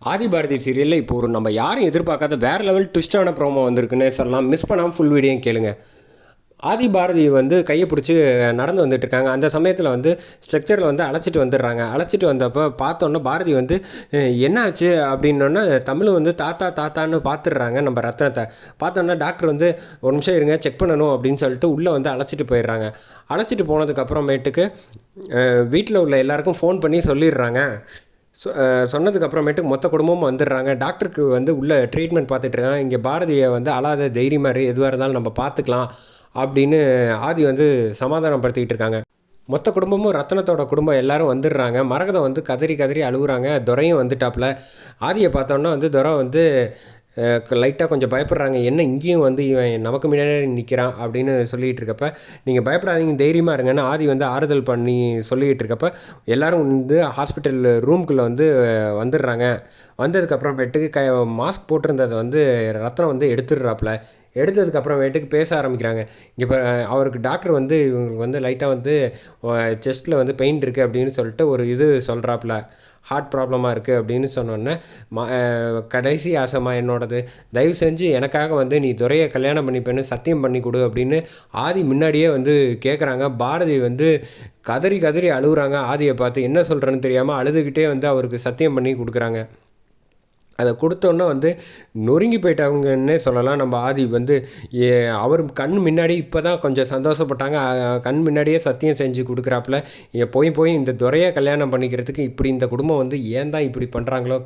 ஆதி பாரதி சீரியலில் இப்போ ஒரு நம்ம யாரும் எதிர்பார்க்காத வேறு லெவல் ட்விஸ்டான ப்ரோமோ வந்திருக்குன்னு சொல்லலாம். மிஸ் பண்ணாமல் ஃபுல் வீடியோ கேளுங்க. ஆதி பாரதி வந்து கையை பிடிச்சி நடந்து வந்துட்டு இருக்காங்க. அந்த சமயத்தில் வந்து ஸ்ட்ரக்சரில் வந்து அழைச்சிட்டு வந்துடுறாங்க. அழைச்சிட்டு வந்தப்போ பார்த்தோன்னே பாரதி வந்து என்னாச்சு அப்படின்னோடனே தமிழ் வந்து தாத்தா தாத்தான்னு பார்த்துடுறாங்க. நம்ம ரத்னத்தை பார்த்தோன்னா டாக்டர் வந்து ஒரு நிமிஷம் இருங்க செக் பண்ணணும் அப்படின்னு சொல்லிட்டு உள்ளே வந்து அழைச்சிட்டு போயிடுறாங்க. அழைச்சிட்டு போனதுக்கப்புறமேட்டுக்கு வீட்டில் உள்ள எல்லாருக்கும் ஃபோன் பண்ணி சொல்லிடுறாங்க. சொன்னதுக்கப்புறமேட்டுக்கு மொத்த குடும்பமும் வந்துடுறாங்க. டாக்டருக்கு வந்து உள்ளே ட்ரீட்மெண்ட் பார்த்துட்ருக்காங்க. இங்கே பாரதியை வந்து அழாத தைரியமாக இரு, எதுவாக இருந்தாலும் நம்ம பார்த்துக்கலாம் அப்படின்னு ஆதி வந்து சமாதானப்படுத்திக்கிட்டு இருக்காங்க. மொத்த குடும்பமும் ரத்னத்தோட குடும்பம் எல்லாரும் வந்துடுறாங்க. மரகதம் வந்து கதறி கதறி அழுகுறாங்க. துரையும் வந்துட்டாப்புல. ஆதியை பார்த்தோன்னா வந்து துரை வந்து லைட்டாக கொஞ்சம் பயப்படுறாங்க. என்ன இங்கேயும் வந்து இவன் நமக்கு முன்னாடி நிற்கிறான் அப்படின்னு சொல்லிகிட்டு இருக்கப்ப, நீங்கள் பயப்படாதீங்க தைரியமாக இருங்கன்னு ஆதி வந்து ஆறுதல் பண்ணி சொல்லிகிட்டு இருக்கப்ப, எல்லோரும் வந்து ஹாஸ்பிட்டல் ரூம்குள்ளே வந்து வந்துடுறாங்க. வந்ததுக்கப்புறமேட்டுக்கு மாஸ்க் போட்டிருந்ததை வந்து ரத்னம் வந்து எடுத்துடுறாப்புல. எடுத்ததுக்கப்புறமேட்டுக்கு பேச ஆரம்பிக்கிறாங்க. இங்கே இப்போ அவருக்கு டாக்டர் வந்து இவங்களுக்கு வந்து லைட்டாக வந்து செஸ்ட்டில் வந்து பெயின் இருக்குது அப்படின்னு சொல்லிட்டு ஒரு இது சொல்கிறாப்புல. ஹார்ட் ப்ராப்ளமாக இருக்குது அப்படின்னு சொன்னோன்னே கடைசி ஆசைமா என்னோடது, தயவு செஞ்சு எனக்காக வந்து நீ துரையை கல்யாணம் பண்ணிப்பேன்னு சத்தியம் பண்ணி கொடு அப்படின்னு ஆதி முன்னாடியே வந்து கேட்குறாங்க. பாரதி வந்து கதறி கதறி அழுகுறாங்க. ஆதியை பார்த்து என்ன சொல்கிறேன்னு தெரியாமல் அழுதுகிட்டே வந்து அவருக்கு சத்தியம் பண்ணி கொடுக்குறாங்க. அதை கொடுத்தோன்னே வந்து நொறுங்கி போயிட்டவங்கன்னே சொல்லலாம். நம்ம ஆதி வந்து அவர் கண் முன்னாடி இப்போ தான் கொஞ்சம் சந்தோஷப்பட்டாங்க. கண் முன்னாடியே சத்தியம் செஞ்சு கொடுக்குறாப்புல. போய் இந்த துரையை கல்யாணம் பண்ணிக்கிறதுக்கு இப்படி இந்த குடும்பம் வந்து ஏன் தான் இப்படி பண்ணுறாங்களோ,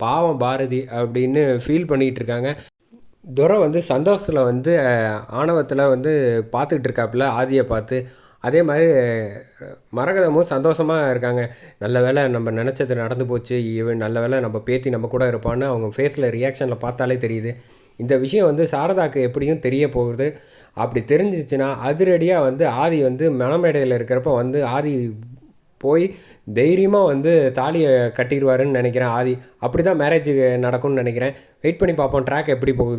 பாவம் பாரதி அப்படின்னு ஃபீல் பண்ணிகிட்டு இருக்காங்க. துரை வந்து சந்தோஷத்தில் வந்து ஆணவத்தில் வந்து பார்த்துக்கிட்டு இருக்காப்புல ஆதியை பார்த்து. அதே மாதிரி மரகதமும் சந்தோஷமாக இருக்காங்க. நல்ல வேளை நம்ம நினச்சது நடந்து போச்சு, இவன் நல்ல வேளை நம்ம பேத்தி நம்ம கூட இருப்பான்னு அவங்க ஃபேஸில் ரியாக்ஷனில் பார்த்தாலே தெரியுது. இந்த விஷயம் வந்து சாரதாக்கு எப்படியும் தெரிய போகுது. அப்படி தெரிஞ்சிச்சுன்னா அதிரடியாக வந்து ஆதி வந்து மணமேடையில் இருக்கிறப்ப வந்து ஆதி போய் தைரியமாக வந்து தாலியை கட்டிடுவாருன்னு நினைக்கிறேன் ஆதி. அப்படி தான் மேரேஜ் நடக்கும்னு நினைக்கிறேன். வெயிட் பண்ணி பார்ப்போம் ட்ராக் எப்படி போகுது.